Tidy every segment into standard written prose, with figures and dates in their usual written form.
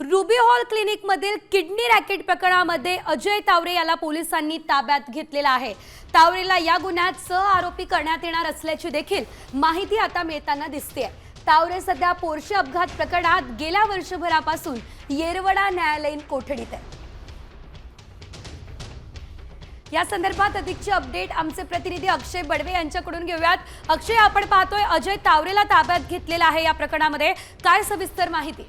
Ruby hall क्लिनिकमधील kidney racket प्रकरणामध्ये अजय तावरे याला पोलिसांनी ताब्यात घेतलेला आहे। तावरेला या गुन्ह्यात सहआरोपी करण्यात येणार असल्याची देखील माहिती आता मिळताना दिसते। तावरे सध्या पोर्शे अपघात प्रकरणात गेल्या वर्षभरापासून येरवडा न्यायालयीन कोठडीत आहे। या संदर्भात अधिकची अपडेट आमचे प्रतिनिधी अक्षय बडवे यांच्याकडून घेऊयात। अक्षय, आपण पाहतोय अजय तावरेला ताब्यात घेतलेला आहे। या प्रकरणामध्ये काय सविस्तर माहिती?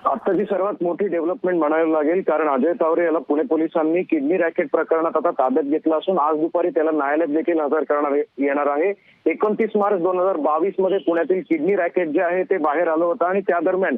आताची सर्वात मोठी डेव्हलपमेंट म्हणायला लागेल, कारण अजय तावरे याला पुणे पोलिसांनी किडनी रॅकेट प्रकरणात आता ताब्यात घेतलं असून आज दुपारी त्याला न्यायालयात देखील हजर करण्यात येणार आहे। 29 मार्च 2022 मध्ये पुण्यातील किडनी रॅकेट जे आहे ते बाहेर आलं होतं आणि त्या दरम्यान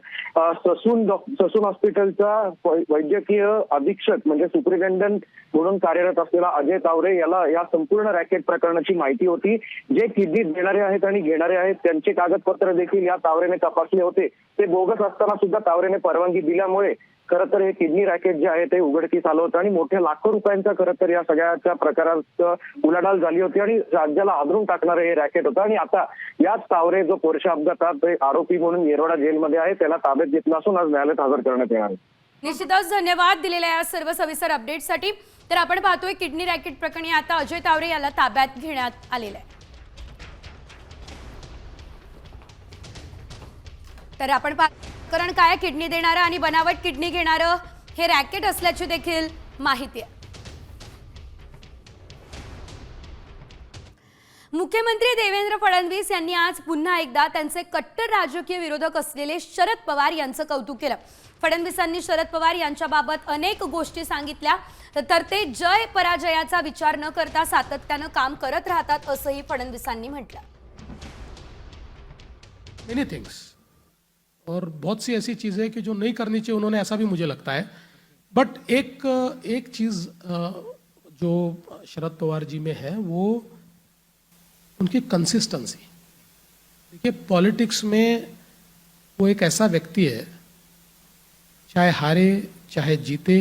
ससून हॉस्पिटलचा वैद्यकीय अधीक्षक म्हणजे सुपरिटेंडंट म्हणून कार्यरत असलेला अजय तावरे याला या संपूर्ण रॅकेट प्रकरणाची माहिती होती। जे किडनी देणारे आहेत आणि घेणारे आहेत त्यांचे कागदपत्र देखील या तावरेने तपासले होते। ते बोगस असताना सुद्धा तावरेने परवानगी दिल्यामुळे खरं तर हे किडनी रॅकेट जे आहे ते उघडकीस आलं होतं आणि मोठ्या लाखो रुपयांचा खरं तर या सगळ्याच्या प्रकारात उलाढाल झाली होती आणि राज्याला आदरून टाकणारं हे रॅकेट होतं। आणि आता याच तावरे जो पोर्शे अपघातात आरोपी म्हणून येरवडा जेलमध्ये आहे त्याला ताब्यात घेतलं असून आज न्यायालयात हजर करण्यात येणार आहे। निश्चितच धन्यवाद दिलेल्या या सर्व सविस्तर अपडेटसाठी। तर आपण पाहतोय किडनी रॅकेट प्रकरणी आता अजय तावरे याला ताब्यात घेण्यात आलेलं आहे। तर आपण कारण काय किडनी देणारं आणि बनावट किडनी घेणारं हे रॅकेट असल्याची देखील माहिती आहे। मुख्यमंत्री देवेंद्र फडणवीस यांनी आज पुन्हा एकदा त्यांचे कट्टर राजकीय विरोधक असलेले शरद पवार यांचं कौतुक केलं। फडणवीसांनी शरद पवार यांच्याबाबत अनेक गोष्टी सांगितल्या, तर ते जय पराजयाचा विचार न करता सातत्यानं काम करत राहतात असंही फडणवीसांनी म्हटलं। मेनी थिंग्स और बहुत सी ऐसी चीज़ें हैं कि जो नहीं करनी चाहिए उन्होंने, ऐसा भी मुझे लगता है। बट एक चीज़ जो शरद पवार जी में है वो उनकी कंसिस्टेंसी। देखिए पॉलिटिक्स में वो एक ऐसा व्यक्ति है, चाहे हारे चाहे जीते,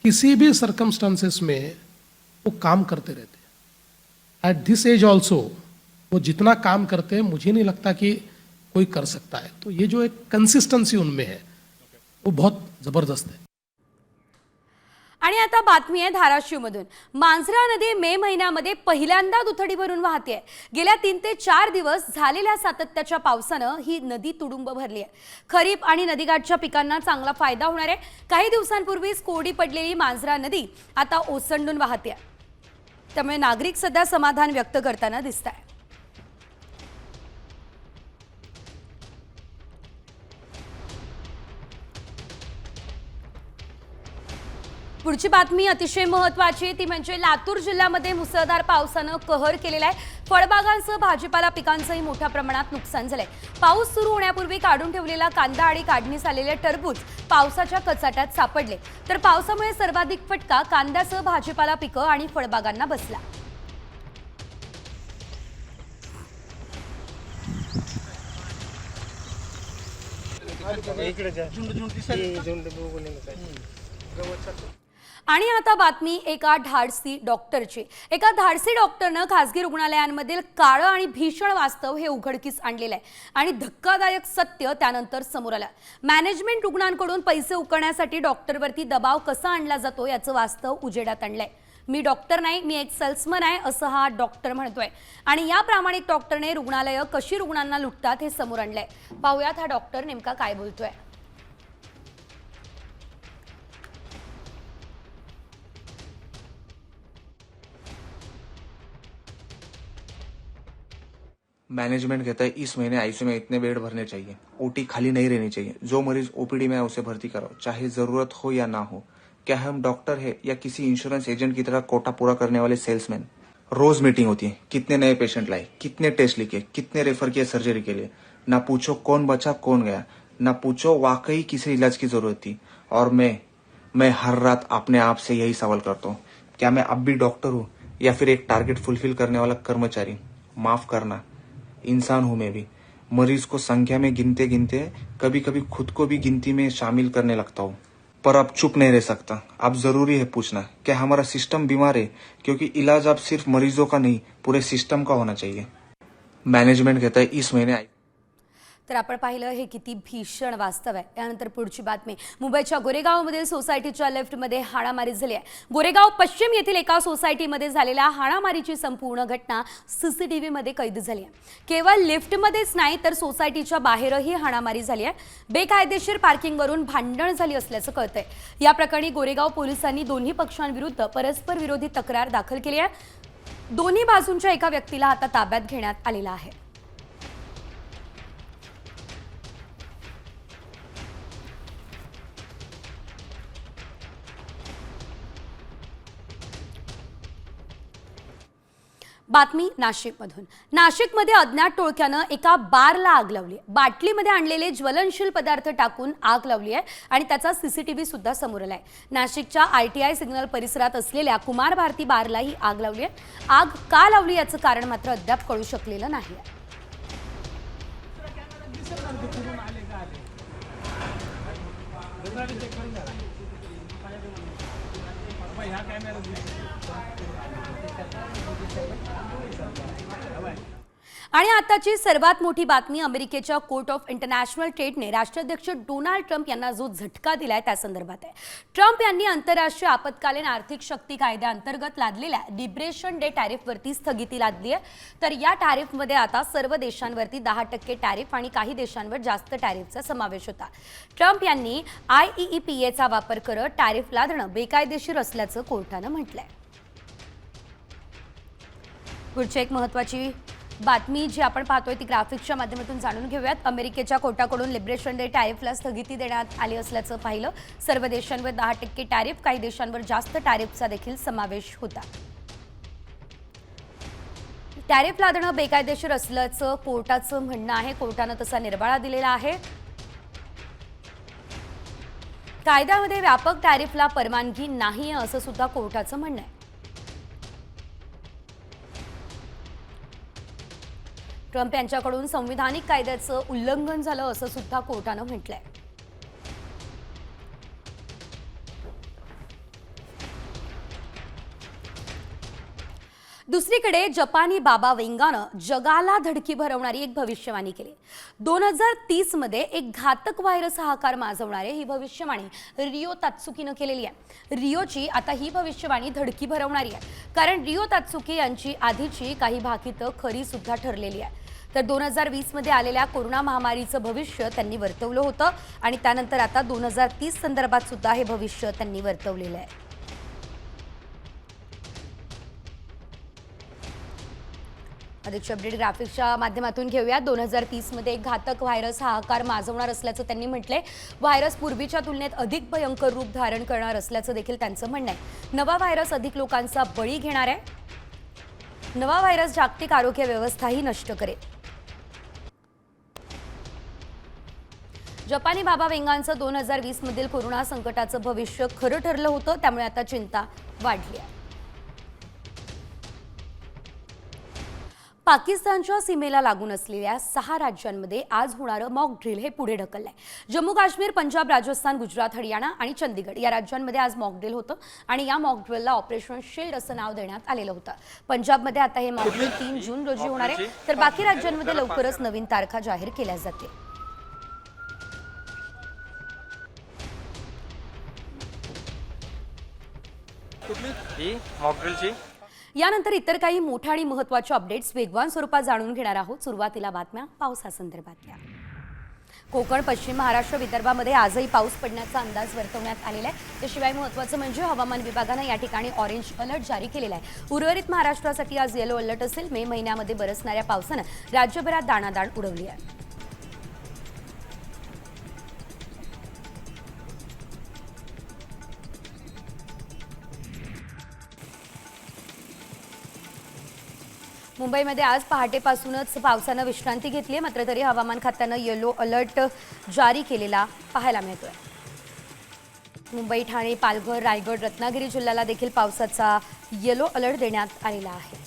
किसी भी सर्कमस्टांसेस में वो काम करते रहते हैं। एट दिस एज ऑल्सो वो जितना काम करते हैं मुझे नहीं लगता कि कोई कर सकता है। तो ये जो एक कंसिस्टेंसी उनमें है वो बहुत जबरदस्त है। आणि आता बातमी आहे धाराशिवमधून। मांजरा नदी मे महिन्यामध्ये पहिल्यांदा दुथडी भरून वाहते। गेल्या 3 ते 4 दिवस झालेल्या सातत्याच्या पावसानं ही नदी तुडुंब भरली आहे। खरीप आणि नदीकाठच्या पिकांना चांगला फायदा होणार आहे। काही दिवसांपूर्वीच कोरडी पडलेली मांजरा नदी आता ओसंडून वाहते, त्यामुळे नागरिक सध्या समाधान व्यक्त करताना दिसत आहे। पुढची बातमी अतिशय महत्त्वाची, ती म्हणजे लातूर जिल्ह्यामध्ये मुसळधार पावसानं कहर केलेला आहे। फळबागांसह भाजीपाला पिकांचंही मोठ्या प्रमाणात नुकसान झालंय। पाऊस सुरू होण्यापूर्वी काढून ठेवलेला कांदा आणि काढणीस आलेले टरबूज पावसाच्या कचाट्यात सापडले, तर पावसामुळे सर्वाधिक फटका कांद्यासह भाजीपाला पिकं आणि फळबागांना बसला। आणि आता बातमी एका धाडसी डॉक्टरची। एका धाडसी डॉक्टरनं खासगी रुग्णालयांमधील काळं आणि भीषण वास्तव हे उघडकीस आणलेलं आहे आणि धक्कादायक सत्य त्यानंतर समोर आलं। मॅनेजमेंट रुग्णांकडून पैसे उकळण्यासाठी डॉक्टरवरती दबाव कसा आणला जातो याचं वास्तव उजेडात आणलंय। मी डॉक्टर नाही, मी एक सेल्समन आहे असं हा डॉक्टर म्हणतोय आणि या प्रामाणिक डॉक्टरने रुग्णालयं कशी रुग्णांना लुटतात हे समोर आणलंय। पाहूयात हा डॉक्टर नेमका काय बोलतोय। मैनेजमेंट कहता है इस महीने आईसीयू में इतने बेड भरने चाहिए, ओटी खाली नहीं रहनी चाहिए, जो मरीज ओपीडी में है उसे भर्ती कराओ, चाहे जरूरत हो या ना हो। क्या हम डॉक्टर है या किसी इंश्योरेंस एजेंट की तरह कोटा पूरा करने वाले सेल्समैन? रोज मीटिंग होती है, कितने नए पेशेंट लाए, कितने टेस्ट लिखे, कितने रेफर किए सर्जरी के लिए। ना पूछो कौन बचा कौन गया, ना पूछो वाकई किसी इलाज की जरूरत थी। और मैं हर रात अपने आप से यही सवाल करता हूँ, क्या मैं अब भी डॉक्टर हूँ या फिर एक टारगेट फुलफिल करने वाला कर्मचारी? माफ करना, इंसान हूं मैं भी। मरीज को संख्या में गिनते गिनते कभी कभी खुद को भी गिनती में शामिल करने लगता हूं, पर अब चुप नहीं रह सकता। अब जरूरी है पूछना, क्या हमारा सिस्टम बीमार है? क्योंकि इलाज अब सिर्फ मरीजों का नहीं पूरे सिस्टम का होना चाहिए। मैनेजमेंट कहता है इस महीने तर आपण पाहिलं हे किती भीषण वास्तव आहे। यानंतर पुढची बातमी, मुंबईच्या गोरेगावमधील सोसायटीच्या लिफ्टमध्ये हाणामारी झाली आहे। गोरेगाव पश्चिम येथील एका सोसायटीमध्ये झालेल्या हाणामारीची संपूर्ण घटना सीसीटीव्ही मध्ये कैद झाली आहे। केवळ लिफ्टमध्येच नाही तर सोसायटीच्या बाहेरही हाणामारी झाली आहे। बेकायदेशीर पार्किंगवरून भांडण झाली असल्याचं कळतंय। या प्रकरणी गोरेगाव पोलिसांनी दोन्ही पक्षांविरुद्ध परस्पर विरोधी तक्रार दाखल केली आहे। दोन्ही बाजूंच्या एका व्यक्तीला आता ताब्यात घेण्यात आलेला आहे। बातमी नाशिकमधून। नाशिकमध्ये अज्ञात टोळक्यानं एका बारला आग लावली आहे। बाटलीमध्ये आणलेले ज्वलनशील पदार्थ टाकून आग लावली आहे आणि त्याचा सीसीटीव्ही सुद्धा समोर आलाय। नाशिकच्या ITI सिग्नल परिसरात असलेल्या कुमार भारती बारला ही आग लावली आहे। आग का लावली याचं कारण मात्र अद्याप कळू शकलेलं नाही आहे। आणि आताची सर्वात मोठी बातमी, अमेरिकेच्या कोर्ट ऑफ इंटरनॅशनल ट्रेडने राष्ट्राध्यक्ष डोनाल्ड ट्रम्प यांना जो झटका दिलाय त्या संदर्भात आहे। ट्रम्प यांनी आंतरराष्ट्रीय आपत्कालीन आर्थिक शक्ती कायद्याअंतर्गत लादलेल्या लिबरेशन डे टॅरिफवरती स्थगिती लादली आहे। तर या टॅरिफमध्ये आता सर्व देशांवरती 10% टॅरिफ आणि काही देशांवर जास्त टॅरिफचा समावेश होता। ट्रम्प यांनी IEEPA वापर करत टॅरिफ लादणं बेकायदेशीर असल्याचं कोर्टानं म्हटलंय। पुढची एक महत्त्वाची बातमी जी आपण पाहतोय ती ग्राफिक्सच्या माध्यमातून जाणून घेऊयात। अमेरिकेच्या कोर्टाकडून लिबरेशन डे टॅरिफला स्थगिती देण्यात आली असल्याचं पाहिलं। सर्व देशांवर 10% टॅरिफ, काही देशांवर जास्त टॅरिफचा देखील समावेश होता। टॅरिफ लादणं बेकायदेशीर असल्याचं कोर्टाचं म्हणणं आहे। कोर्टानं तसा निर्वाळा दिलेला आहे। कायद्यामध्ये व्यापक टॅरिफला परवानगी नाही असं सुद्धा कोर्टाचं म्हणणं आहे। ट्रम्प यांच्याकडून संविधानिक कायद्याचं उल्लंघन झालं असं सुद्धा कोर्टानं म्हटलंय। दुसरीकडे जपानी बाबा वेंगानं जगाला धडकी भरवणारी एक भविष्यवाणी केली। 2030 मध्ये एक घातक व्हायरस हाहाकार माजवणारे ही भविष्यवाणी रियो तात्सुकीनं केलेली आहे। रियोची आता ही भविष्यवाणी धडकी भरवणारी आहे, कारण रियो तात्सुकी यांची आधीची काही भाकितं खरी सुद्धा ठरलेली आहे। तर 2020 मध्ये आलेल्या कोरोना महामारीचं भविष्य त्यांनी वर्तवलं होतं आणि त्यानंतर आता 2030 संदर्भात सुद्धा हे भविष्य त्यांनी वर्तवलेलं आहे। अधिकचे अपडेट ग्राफिक्सच्या माध्यमातून घेऊया। 2030 मध्ये एक घातक व्हायरस हाहाकार माजवणार असल्याचं त्यांनी म्हटलंय। व्हायरस पूर्वीच्या तुलनेत अधिक भयंकर रूप धारण करणार असल्याचं देखील त्यांचं म्हणणं आहे। नवा व्हायरस अधिक लोकांचा बळी घेणार आहे। नवा व्हायरस जागतिक आरोग्य व्यवस्थाही नष्ट करेल। जपानी बाबा वेंगांचं 2020 मधील कोरोना संकटाचं भविष्य खरं ठरलं होतं, त्यामुळे आता चिंता वाढली आहे। पाकिस्तानच्या सीमेला लागून असलेल्या 6 राज्यांमध्ये आज होणारं मॉक ड्रिल हे पुढे ढकललंय। जम्मू काश्मीर, पंजाब, राजस्थान, गुजरात, हरियाणा आणि चंदीगड या राज्यांमध्ये आज मॉक ड्रिल होतं आणि या मॉक ड्रिलला ऑपरेशन शील्ड असं नाव देण्यात आलेलं होतं। पंजाबमध्ये आता हे मॉक ड्रिल 3 जून रोजी होणार आहे, तर बाकी राज्यांमध्ये लवकरच नवीन तारखा जाहीर केल्या जातील। यानंतर इतर काही मोठ्या आणि महत्त्वाच्या अपडेट्स वेगवान स्वरूपात जाणून घेणार आहोत। सुरुवातीला बातम्या पावसासंदर्भातल्या। कोकण, पश्चिम महाराष्ट्र, विदर्भामध्ये आजही पाऊस पडण्याचा अंदाज वर्तवण्यात आलेला आहे। त्याशिवाय महत्त्वाचं म्हणजे हवामान विभागानं या ठिकाणी ऑरेंज अलर्ट जारी केलेला आहे। उर्वरित महाराष्ट्रासाठी आज येलो अलर्ट असेल। मे महिन्यामध्ये बरसणाऱ्या पावसानं राज्यभरात दाणादाण उडवली आहे। मुंबईमध्ये आज पहाटेपासूनच पावसानं विश्रांती घेतली आहे, मात्र तरी हवामान खात्यानं येलो अलर्ट जारी केलेला पाहायला मिळतोय। मुंबई, ठाणे, पालघर, रायगड, रत्नागिरी जिल्ह्याला देखील पावसाचा येलो अलर्ट देण्यात आलेला आहे।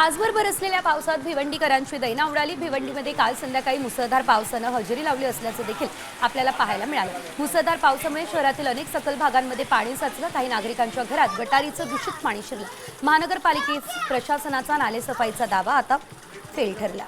तासभर बरसलेल्या पावसात भिवंडीकरांची दैना उडाली। भिवंडीमध्ये काल संध्याकाळी मुसळधार पावसानं हजेरी लावली असल्याचं देखील आपल्याला पाहायला मिळालं। मुसळधार पावसामुळे शहरातील अनेक सखल भागांमध्ये पाणी साचलं। काही नागरिकांच्या घरात गटारीचं दूषित पाणी शिरलं। महानगरपालिके प्रशासनाचा नालेसफाईचा दावा आता फेल ठरला।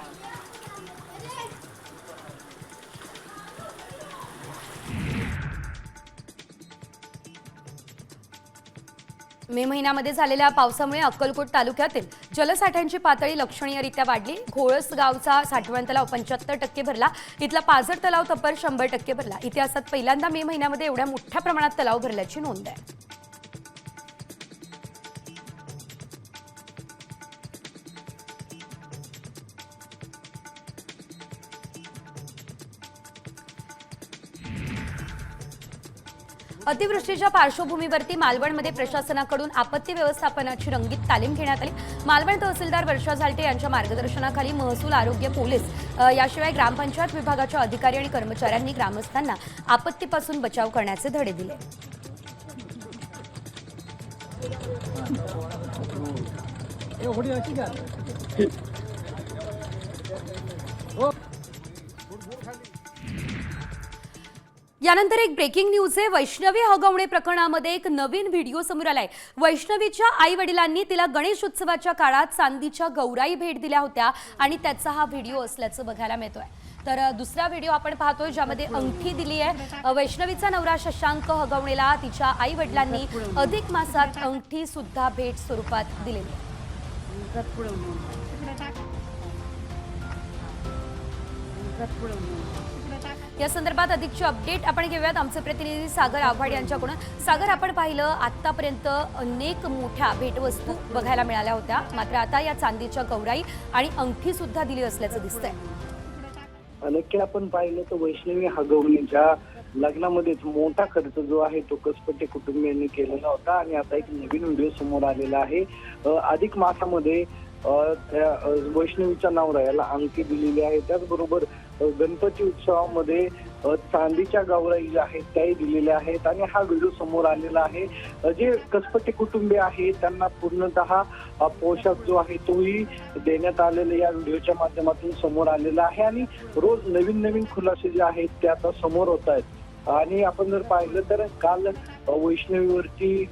मे महिन्यामध्ये झालेल्या पावसामुळे अक्कलकोट तालुक्यातील जलसाठ्यांची पातळी लक्षणीयरित्या वाढली। घोळस गावचा साठवण तलाव 75% भरला। इथला पाझर तलाव तब्बल 100% भरला। इतिहासात पहिल्यांदा मे महिन्यामध्ये एवढ्या मोठ्या प्रमाणात तलाव भरल्याची नोंद आहे। अतिवृष्टीच्या पार्श्वभूमीवरती मालवणमध्ये प्रशासनाकडून आपत्ती व्यवस्थापनाची रंगीत तालीम घेण्यात आली। मालवण तहसीलदार वर्षा झालटे यांच्या मार्गदर्शनाखाली महसूल, आरोग्य, पोलीस याशिवाय ग्रामपंचायत विभागाच्या अधिकारी आणि कर्मचाऱ्यांनी ग्रामस्थांना आपत्तीपासून बचाव करण्याचे धडे दिले। यानंतर एक ब्रेकिंग न्यूज आहे। वैष्णवी हगवणे प्रकरणामध्ये एक नवीन व्हिडिओ समोर आलाय। वैष्णवीच्या आई वडिलांनी तिला गणेश उत्सवाच्या काळात चांदीच्या गौराई भेट दिल्या होत्या आणि त्याचा हा व्हिडिओ असल्याचं बघायला मिळतोय। तर दुसरा व्हिडिओ आपण पाहतोय ज्यामध्ये अंगठी दिली आहे। वैष्णवीचा नवरा शशांक हगवणेला तिच्या आई वडिलांनी अधिक मासात अंगठी सुद्धा भेट स्वरूपात दिलेली आहे। या संदर्भात अधिकची अपडेट आपण घेऊयात आमचे प्रतिनिधी सागर आव्हाड यांच्याकडून। सागर, आपण पाहिलं आतापर्यंत अनेक मोठ्या भेटवस्तू बघायला मिळाल्या होत्या, मात्र आता या चांदीच्या गौराई आणि अंगठी सुद्धा दिली असल्याचं दिसतंय। नक्की आपण पाहिलं तर वैष्णवी हगवणेच्या लग्नामध्येच मोठा खर्च जो आहे तो कसपटे कुटुंबियांनी केलेला होता आणि आता एक नवीन व्हिडिओ समोर आलेला आहे। अधिक मासामध्ये वैष्णवीच्या नवरा याला अंगठी दिलेली आहे। त्याचबरोबर गणपती उत्सवामध्ये चांदीच्या गौराई ज्या आहेत त्याही दिलेल्या आहेत आणि हा व्हिडिओ समोर आलेला आहे। जे कसपटे कुटुंबीय आहेत त्यांना पूर्णतः पोशाख जो आहे तोही देण्यात आलेला या व्हिडिओच्या माध्यमातून समोर आलेला आहे आणि रोज नवीन नवीन खुलासे जे आहेत ते आता समोर होत आहेत। आणि आपण जर पाहिलं तर काल वैष्णवीवरती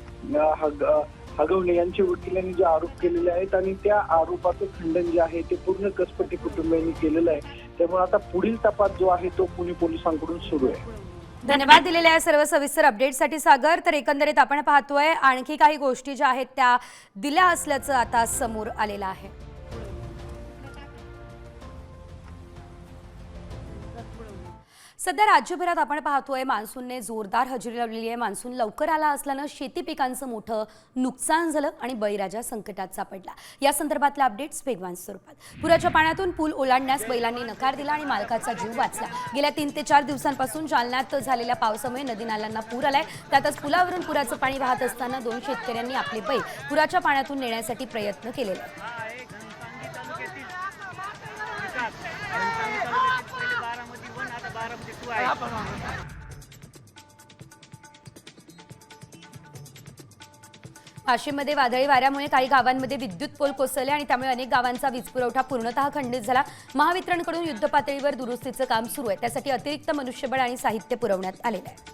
हगवणे यांचे वकिलांनी जे आरोप केलेले आहेत आणि त्या आरोपाचं खंडन जे आहे ते पूर्ण कसपटे कुटुंबियांनी केलेलं आहे। त्यामुळे आता पुढील तपास जो आहे तो पुणे पोलिसांकडून सुरू आहे। धन्यवाद दिलेल्या सर्व सविस्तर अपडेटसाठी सागर। तर एकंदरीत आपण पाहतोय आणखी काही गोष्टी ज्या आहेत त्या दिल्या असल्याचं आता समोर आलेलं आहे। सध्या राज्यभरात आपण पाहतोय मान्सूनने जोरदार हजेरी लावलेली आहे। मान्सून लवकर आला असल्यानं शेती पिकांचं मोठं नुकसान झालं आणि बळीराजा संकटात सापडला। या संदर्भातले अपडेट्स वेगवान स्वरूपात। पुराच्या पाण्यातून पूल ओलांडण्यास बैलांनी नकार दिला आणि मालकाचा जीव वाचला। गेल्या 3 ते 4 दिवसांपासून जालन्यात झालेल्या पावसामुळे नदी नाल्यांना पूर आलाय। त्यातच पुलावरून पुराचं पाणी वाहत असताना 2 शेतकऱ्यांनी आपले बैल पुराच्या पाण्यातून नेण्यासाठी प्रयत्न केलेले आहेत। वाशिममध्ये वादळी वाऱ्यामुळे काही गावांमध्ये विद्युत पोल कोसळले आणि त्यामुळे अनेक गावांचा वीज पुरवठा पूर्णतः खंडित झाला। महावितरणकडून युद्धपातळीवर दुरुस्तीचं काम सुरू आहे, त्यासाठी अतिरिक्त मनुष्यबळ आणि साहित्य पुरवण्यात आलेलं आहे।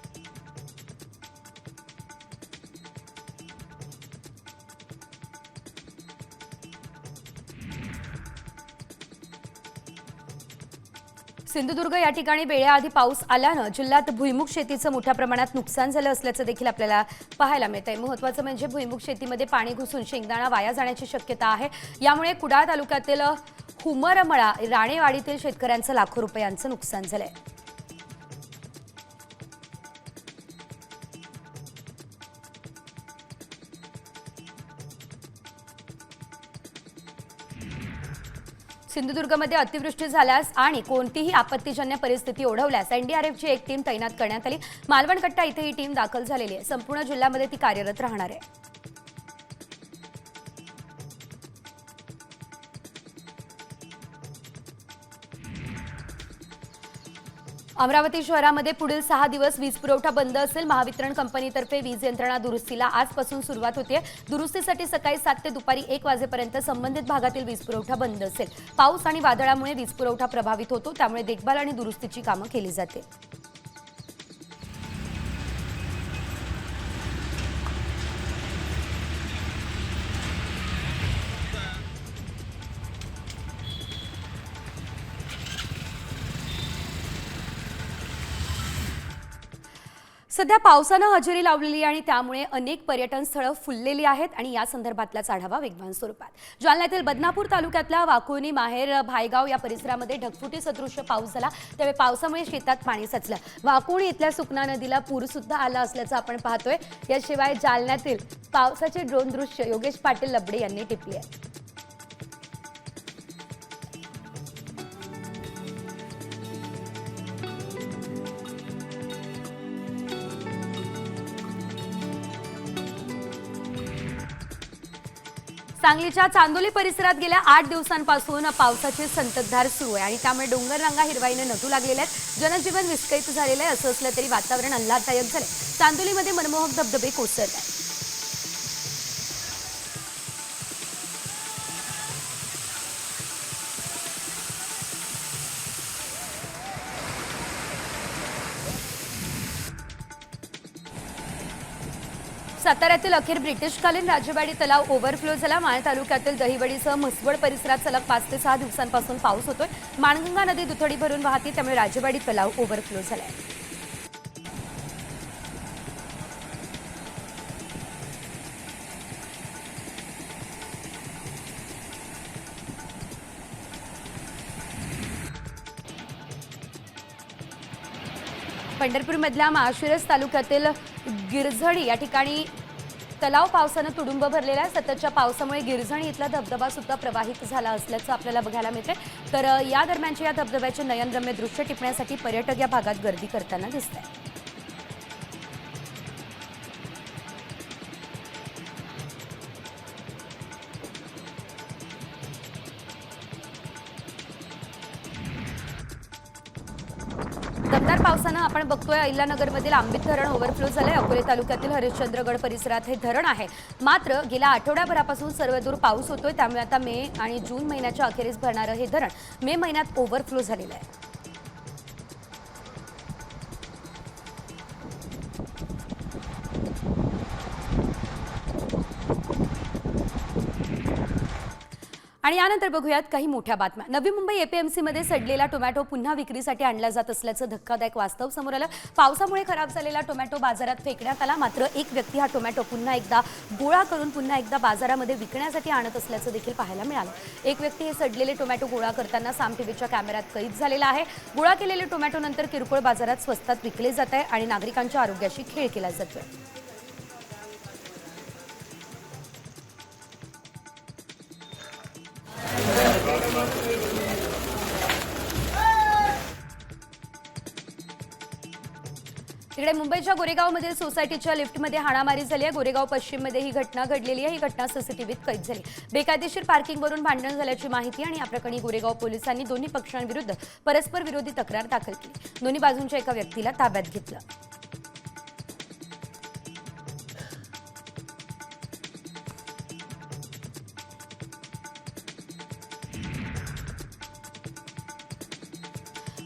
सिंधुदुर्ग या ठिकाणी वेळेआधी पाऊस आल्यानं जिल्ह्यात भुईमुग शेतीचं मोठ्या प्रमाणात नुकसान झालं असल्याचं देखील आपल्याला पाहायला मिळतंय। महत्त्वाचं म्हणजे भुईमुग शेतीमध्ये पाणी घुसून शेंगदाणा वाया जाण्याची शक्यता आहे। यामुळे कुडाळ तालुक्यातील हुमरमळा राणेवाडीतील शेतकऱ्यांचं लाखो रुपयांचं नुकसान झालंय। सिंधुदुर्गमध्ये अतिवृष्टी झाल्यास आणि कोणतीही आपत्तीजन्य परिस्थिती ओढवल्यास एनडीआरएफची एक टीम तैनात करण्यात आली। मालवण कट्टा इथे ही टीम दाखल झालेली आहे। संपूर्ण जिल्ह्यामध्ये ती कार्यरत राहणार आहे। अमरावती शहरामध्ये पुढील 6 दिवस वीज पुरवठा बंद असेल. महावितरण कंपनीतर्फे वीज यंत्रणा दुरुस्तीला आजपासून सुरुवात होते. दुरुस्तीसाठी सकाळी 7 ते दुपारी 1 वाजेपर्यंत संबंधित भागातील वीज पुरवठा बंद असेल. पाऊस आणि वादळामुळे वीज पुरवठा प्रभावित होतो, त्यामुळे देखभाल आणि दुरुस्तीची कामं केली जाते. सध्या पावसानं हजेरी लावलेली आणि त्यामुळे अनेक पर्यटन स्थळं फुललेली आहेत आणि या संदर्भातलाच आढावा वेगवान स्वरूपात. जालन्यातील बदनापूर तालुक्यातल्या वाकोनी, माहेर, भायगाव या परिसरामध्ये ढगफुटी सदृश्य पाऊस झाला. त्यामुळे पावसामुळे शेतात पाणी साचलं. वाकोनी इथल्या सुकना नदीला पूर सुद्धा आला असल्याचं आपण पाहतोय. याशिवाय जालन्यातील पावसाचे ड्रोन दृश्य योगेश पाटील लबडे यांनी टिपले आहे. सांगलीच्या चांदोली परिसरात गेल्या 8 दिवसांपासून पावसाची संततधार सुरू आहे आणि त्यामुळे डोंगररांगा हिरवाईने नटू लागलेल्या आहेत. जनजीवन विस्कळीत झालेलं आहे. असं असलं तरी वातावरण आल्हाददायक झालंय. चांदोलीमध्ये मनमोहक धबधबे कोसळत आहेत. साताऱ्यातील अखेर ब्रिटिशकालीन राजेवाडी तलाव ओव्हरफ्लो झाला. माण तालुक्यातील दहिवडीसह म्हसवड परिसरात सलग 5 ते 6 दिवसांपासून पाऊस होतोय. माणगंगा नदी दुथडी भरून वाहते, त्यामुळे राजेवाडी तलाव ओव्हरफ्लो झालाय. पंढरपूरमधल्या माळशिरस तालुक्यातील गिरझणी या ठिकाणी तलाव पावसानं तुडुंब भरलेला आहे. सततच्या पावसामुळे गिरझणी इथला धबधबा सुद्धा प्रवाहित झाला असल्याचं आपल्याला बघायला मिळते. तर या दरम्यानच्या या धबधब्याचे नयनरम्य दृश्य टिपण्यासाठी पर्यटक या भागात गर्दी करताना दिसत आहेत. दमदार पावसानं आपण बघतोय अहिल्यानगरमधील आंबित धरण ओव्हरफ्लो झालंय. अकोले तालुक्यातील हरिश्चंद्रगड परिसरात हे धरण आहे. मात्र गेल्या आठवड्याभरापासून सर्वदूर पाऊस होतोय, त्यामुळे आता मे आणि जून महिन्याच्या अखेरीस भरणारं हे धरण मे महिन्यात ओव्हरफ्लो झालेलं आहे. आणि यानंतर बघूयात काही मोठ्या बातम्या. नवी मुंबई एपीएमसीमध्ये सडलेला टोमॅटो पुन्हा विक्रीसाठी आणला जात असल्याचं धक्कादायक वास्तव समोर आलं. पावसामुळे खराब झालेला टोमॅटो बाजारात फेकण्यात आला. मात्र एक व्यक्ती हा टोमॅटो पुन्हा एकदा गोळा करून पुन्हा एकदा बाजारामध्ये विकण्यासाठी आणत असल्याचं देखील पाहायला मिळालं. एक व्यक्ती हे सडलेले टोमॅटो गोळा करताना साम टीव्हीच्या कॅमेऱ्यात कैद झालेला आहे. गोळा केलेले टोमॅटो नंतर किरकोळ बाजारात स्वस्तात विकले जात आहे आणि नागरिकांच्या आरोग्याशी खेळ केला जातोय. तिकडे मुंबईच्या गोरेगावमधील सोसायटीच्या लिफ्टमध्ये हाणामारी झाली आहे. गोरेगाव पश्चिममध्ये ही घटना घडलेली आहे. ही घटना सीसीटीव्हीत कैद झाली. बेकायदेशीर पार्किंगवरून भांडण झाल्याची माहिती आणि या प्रकरणी गोरेगाव पोलिसांनी दोन्ही पक्षांविरुद्ध परस्पर विरोधी तक्रार दाखल केली. दोन्ही बाजूंच्या एका व्यक्तीला ताब्यात घेतलं.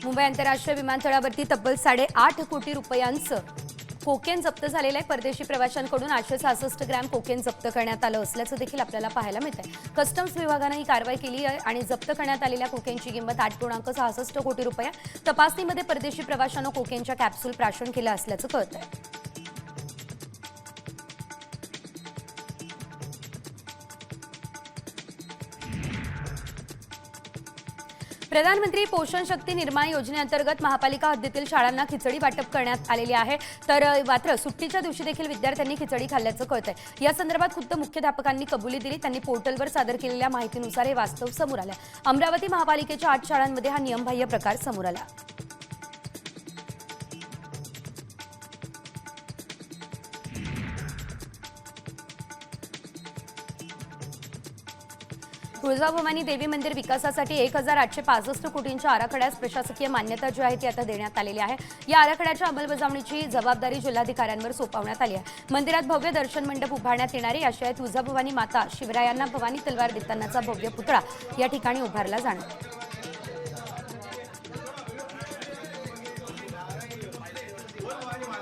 मुंबई आंतरराष्ट्रीय विमानतळावरती तब्बल 8.5 कोटी रुपयांचं कोकेन जप्त झालेलं आहे. परदेशी प्रवाशांकडून 866 ग्रॅम कोकेन जप्त करण्यात आलं असल्याचं देखील आपल्याला पाहायला मिळतंय. कस्टम्स विभागानं ही कारवाई केली आहे आणि जप्त करण्यात आलेल्या कोकेनची किंमत 8.66 कोटी रुपये. तपासणीमध्ये परदेशी प्रवाशांना कोकेनच्या कॅप्सूल प्राशन केलं असल्याचं कळतंय. प्रधानमंत्री पोषण शक्ती निर्माण योजनेअंतर्गत महापालिका हद्दीतील शाळांना खिचडी वाटप करण्यात आलेली आहे. तर मात्र सुट्टीच्या दिवशी देखील विद्यार्थ्यांनी खिचडी खाल्ल्याचं कळतंय. या संदर्भात खुद्द मुख्याध्यापकांनी कबुली दिली. त्यांनी पोर्टलवर सादर केलेल्या माहितीनुसार हे वास्तव समोर आलं. अमरावती महापालिकेच्या 8 शाळांमध्ये हा नियमबाह्य प्रकार समोर आला. तुळजाभवानी देवी मंदिर विकासासाठी 1,865 कोटींच्या आराखड्यास प्रशासकीय मान्यता जी आहे ती आता देण्यात आलेली आहे. या आराखड्याच्या अंमलबजावणीची जबाबदारी जिल्हाधिकाऱ्यांवर सोपवण्यात आली आहे. मंदिरात भव्य दर्शन मंडप उभारण्यात येणार आहे. याशिवाय तुळजाभवानी माता शिवरायांना भवानी तलवार देतानाचा भव्य पुतळा या ठिकाणी उभारला जाणार.